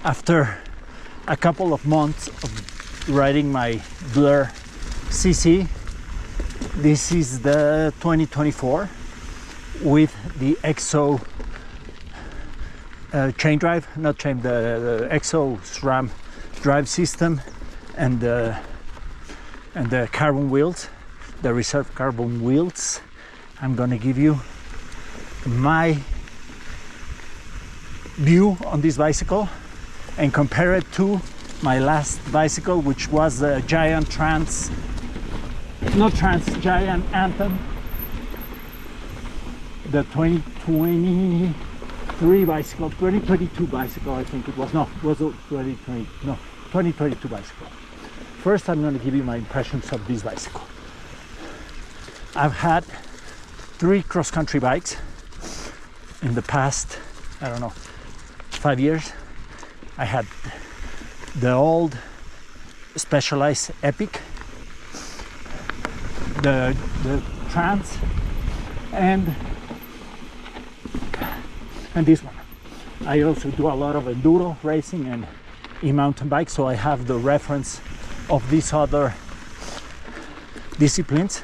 after a couple of months of riding my Blur CC. This is the 2024 with the EXO chain drive, not chain, the EXO SRAM drive system, and the carbon wheels, the reserve carbon wheels. I'm gonna give you my view on this bicycle and compare it to my last bicycle, which was the Giant Giant Anthem, the 2022 bicycle, I think it was. No, it was 2022 bicycle. First, I'm going to give you my impressions of this bicycle. I've had 3 cross-country bikes in the past, I don't know, 5 years. I had the old Specialized Epic, the Trans, and this one. I also do a lot of enduro racing and e-mountain bike, so I have the reference of these other disciplines.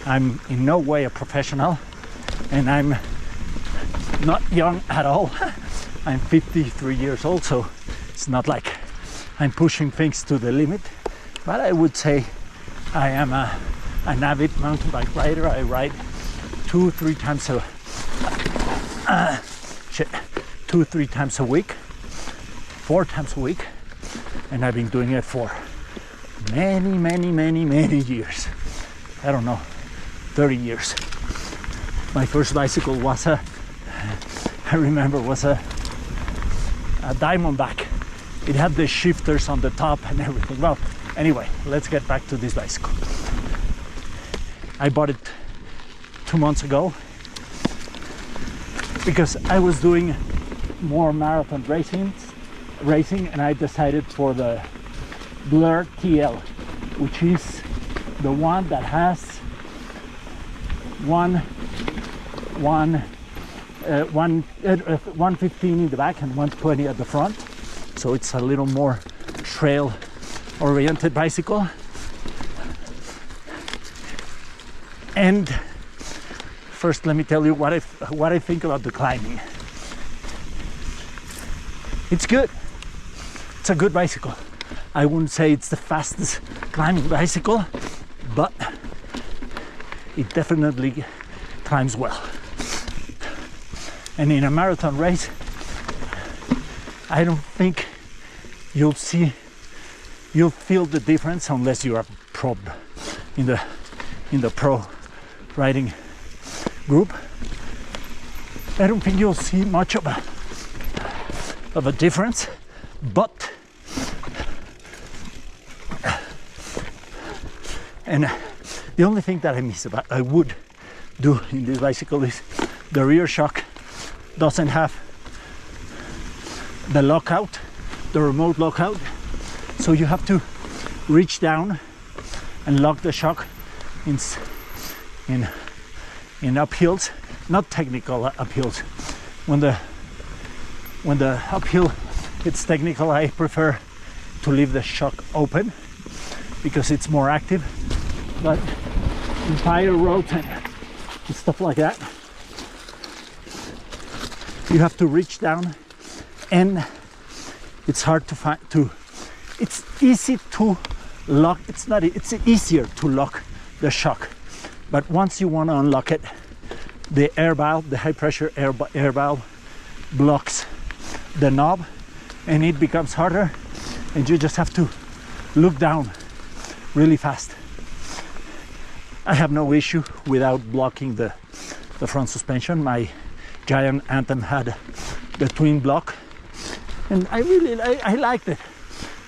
I'm in no way a professional, and I'm not young at all. I'm 53 years old, so it's not like I'm pushing things to the limit, but I would say I am an avid mountain bike rider. I ride 2-3 times a week, 4 times a week, and I've been doing it for many years. I don't know, 30 years. My first bicycle was I remember was a Diamondback. It had the shifters on the top and everything. Well, anyway, let's get back to this bicycle. I bought it 2 months ago because I was doing more marathon racing, and I decided for the Blur TL, which is the one that has 115 in the back and 120 at the front, so it's a little more trail oriented bicycle. And first, let me tell you what I think about the climbing. It's good. It's a good bicycle. I wouldn't say it's the fastest climbing bicycle, but it definitely climbs well. And in a marathon race, I don't think you'll feel the difference unless you're a pro in the pro riding group. I don't think you'll see much of a difference, but and the only thing that I would do in this bicycle is the rear shock doesn't have the lockout, the remote lockout, so you have to reach down and lock the shock in uphills, not technical uphills. When the uphill it's technical, I prefer to leave the shock open because it's more active, but in fire roads and stuff like that, you have to reach down, and it's hard to find. It's easy to lock. It's easier to lock the shock, but once you want to unlock it, the air valve, the high pressure air valve, blocks the knob, and it becomes harder, and you just have to look down really fast. I have no issue without blocking the front suspension. My Giant Anthem had the twin block, and I liked it,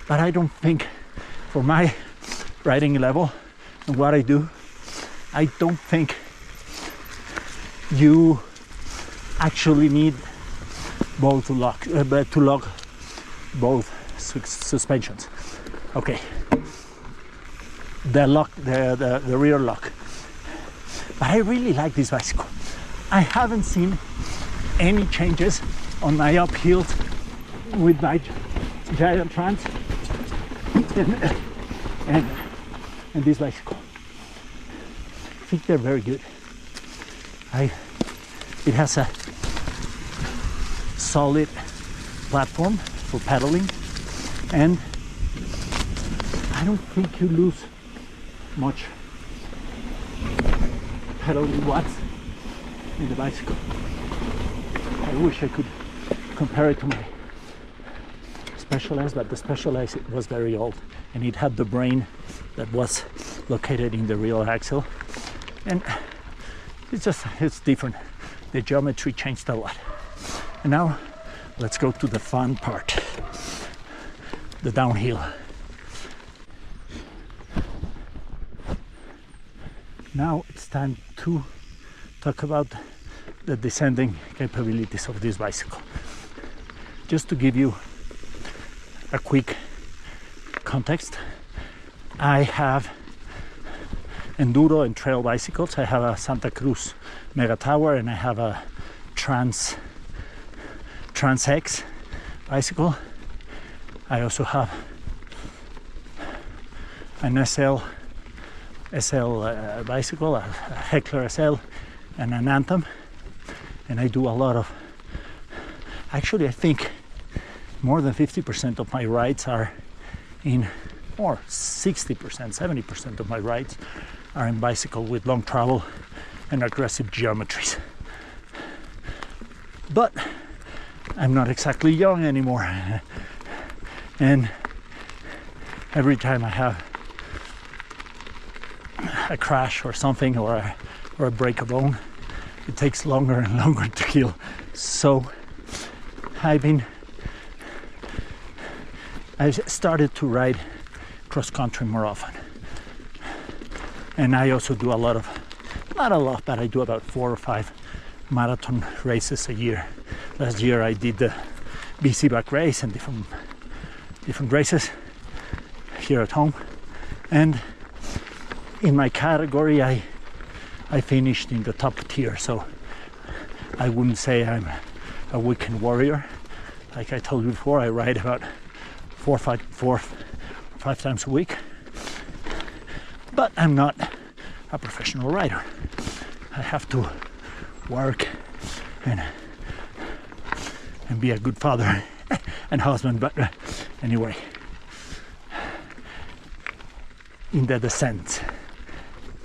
but I don't think for my riding level and what I do, I don't think you actually need both to lock both suspensions. Okay, the rear lock. But I really like this bicycle. I haven't seen any changes on my uphill with my giant trans and this bicycle. I think they're very good. It has a solid platform for pedaling, and I don't think you lose much pedaling watts in the bicycle. I wish I could compare it to my Specialized, but the Specialized was very old, and it had the brain that was located in the rear axle, and it's different. The geometry changed a lot. And now let's go to the fun part, the downhill. Now it's time to talk about the descending capabilities of this bicycle. Just to give you a quick context, I have enduro and trail bicycles. I have a SantaCruz Mega Tower, and I have a Trans X bicycle. I also have an SL bicycle, a Heckler SL, and an Anthem. And I do a lot of, actually I think more than 50% of my rides are in, or 60%, 70% of my rides are in bicycle with long travel and aggressive geometries. But I'm not exactly young anymore, and every time I have a crash or something, or a break a bone, it takes longer and longer to heal. So I've started to ride cross country more often, and I also do a lot of, not a lot, but I do about 4 or 5 marathon races a year. Last year I did the BC back race and different races here at home, and in my category I finished in the top tier, so I wouldn't say I'm a weekend warrior. Like I told you before, I ride about 4 or 5 times a week, but I'm not a professional rider. I have to work and be a good father and husband. But anyway, in the descent,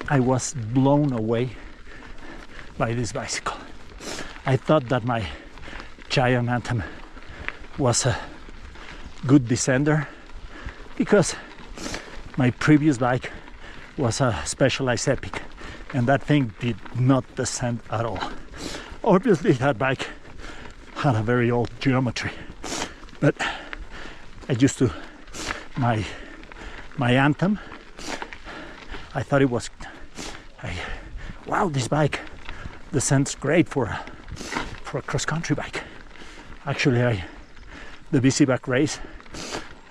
I was blown away by this bicycle. I thought that my Giant Anthem was a good descender because my previous bike was a Specialized Epic, and that thing did not descend at all. Obviously that bike had a very old geometry, but I used to my Anthem. I thought it was, wow, this bike descends great for a cross-country bike. Actually, the BC back race,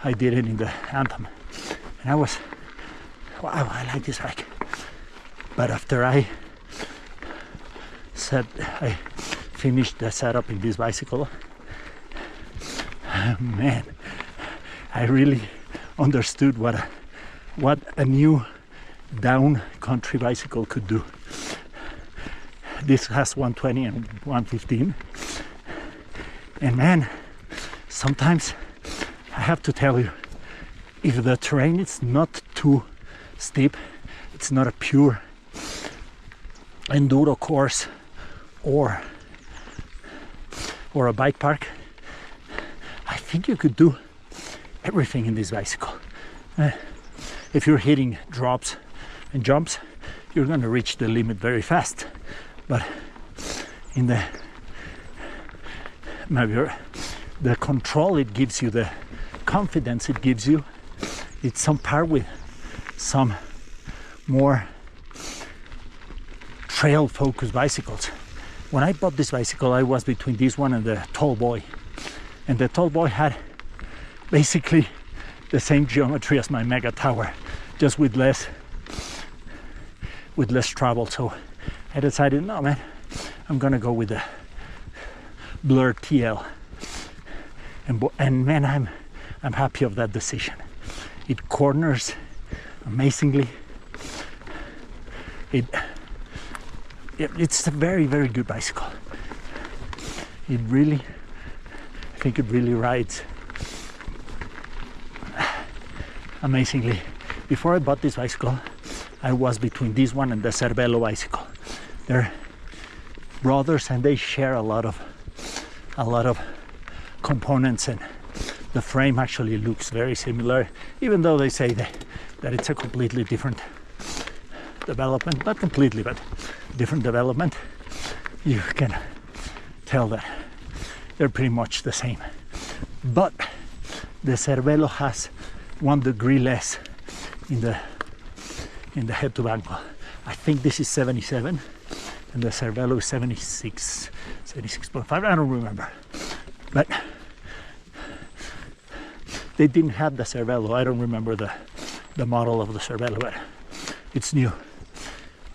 I did it in the Anthem, and I was, wow, I like this bike. But after I finished the setup in this bicycle, man, I really understood what a new down country bicycle could do. This has 120 and 115, and man, sometimes I have to tell you, if the terrain is not too steep, it's not a pure enduro course or a bike park, I think you could do everything in this bicycle. If you're hitting drops and jumps, you're going to reach the limit very fast. But in the control it gives you, the confidence it gives you, it's on par with some more trail focused bicycles. When I bought this bicycle, I was between this one and the Tall Boy, and the Tall Boy had basically the same geometry as my Mega Tower, just with less travel. So I decided, no man, I'm gonna go with the Blur TL. and man, I'm happy of that decision. It corners amazingly. It's a very, very good bicycle. I think it really rides amazingly. Before I bought this bicycle, I was between this one and the Cervelo bicycle. They're brothers and they share a lot of components, and the frame actually looks very similar, even though they say that it's a completely different development. Not completely, but different development. You can tell that they're pretty much the same. But the Cervelo has 1 degree less in the head to banco. I think this is 77 and the Cervelo is 76.5. I don't remember, but they didn't have the Cervelo. I don't remember the model of the Cervelo, but it's new.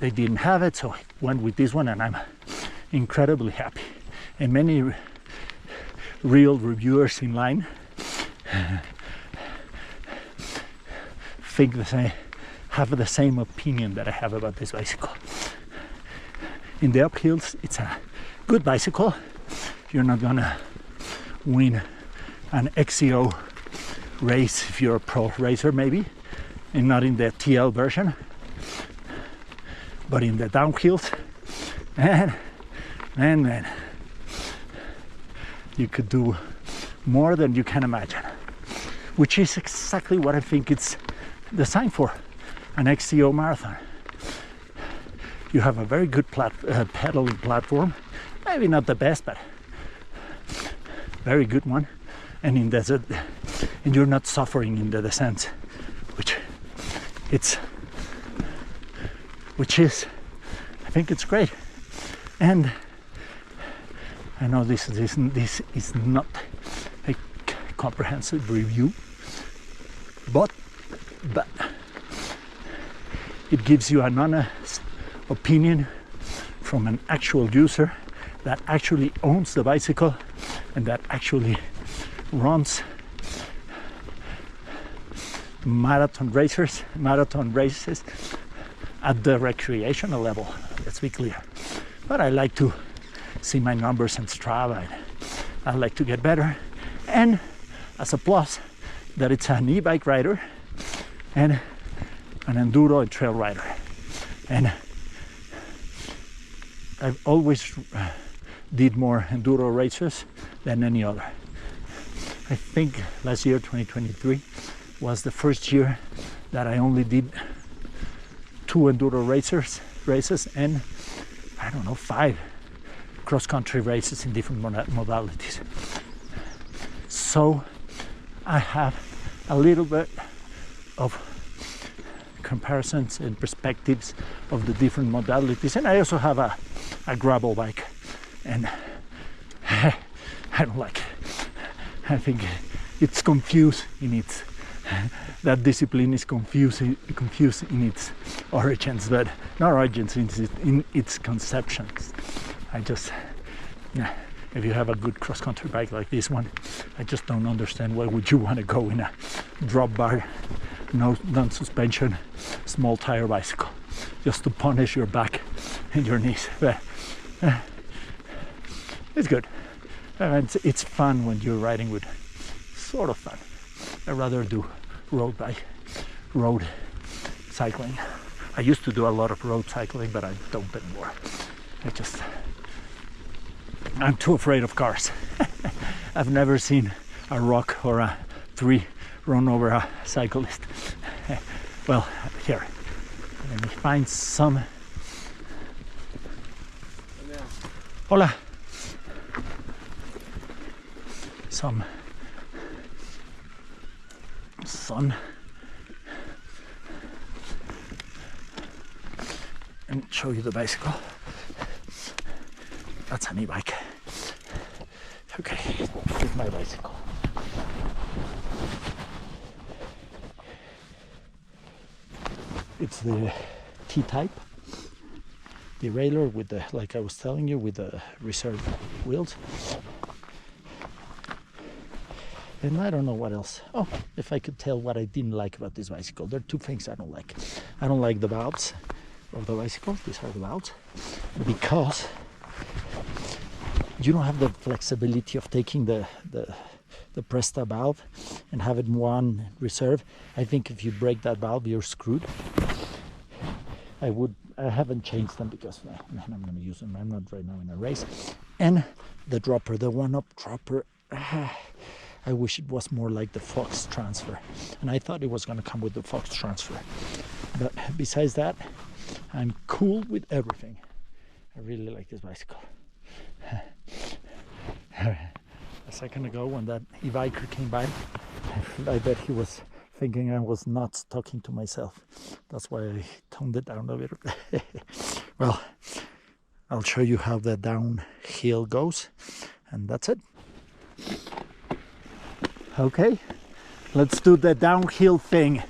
They didn't have it, so I went with this one, and I'm incredibly happy. And many real reviewers in line think the same, have the same opinion that I have about this bicycle. In the uphills, it's a good bicycle. You're not gonna win an XCO race if you're a pro racer, maybe, and not in the TL version, but in the downhills, man, you could do more than you can imagine, which is exactly what I think it's designed for, an XCO marathon. You have a very good pedaling platform, maybe not the best, but very good one, and and you're not suffering in the descent, which is, I think it's great. And I know this is not a comprehensive review, but it gives you an honest opinion from an actual user that actually owns the bicycle and that actually runs marathon races at the recreational level, let's be clear. But I like to see my numbers in Strava, and I like to get better, and as a plus that it's an e-bike rider and an enduro and trail rider, and I've always did more enduro races than any other. I think last year, 2023, was the first year that I only did 2 enduro races and I don't know, 5 cross-country races in different modalities. So I have a little bit of comparisons and perspectives of the different modalities, and I also have a gravel bike, and I don't like it. I think it's confused in its that discipline is confused in its origins, but not origins, in its conceptions. If you have a good cross-country bike like this one, I just don't understand why would you want to go in a drop bar, non-suspension, small tire bicycle, just to punish your back and your knees. But it's good. It's fun when you're riding with, sort of fun. I'd rather do road cycling. I used to do a lot of road cycling, but I don't anymore. I'm too afraid of cars. I've never seen a rock or a tree run over a cyclist. Well, here, let me find some. Hola. Some sun and show you the bicycle. That's an e-bike. Okay, here's my bicycle. It's the T-type derailleur with the, like I was telling you, with the reserve wheels. And I don't know what else. Oh, if I could tell what I didn't like about this bicycle. There are two things I don't like. I don't like the valves of the bicycle. These are the valves. Because you don't have the flexibility of taking the Presta valve and have it one reserve. I think if you break that valve, you're screwed. I haven't changed them because man, I'm going to use them. I'm not right now in a race. And the dropper, the one-up dropper, I wish it was more like the Fox Transfer. And I thought it was going to come with the Fox Transfer. But besides that, I'm cool with everything. I really like this bicycle. A second ago when that e-biker came by, I bet he was thinking I was nuts talking to myself. That's why I toned it down a bit. Well, I'll show you how the downhill goes, and that's it. Okay, let's do the downhill thing.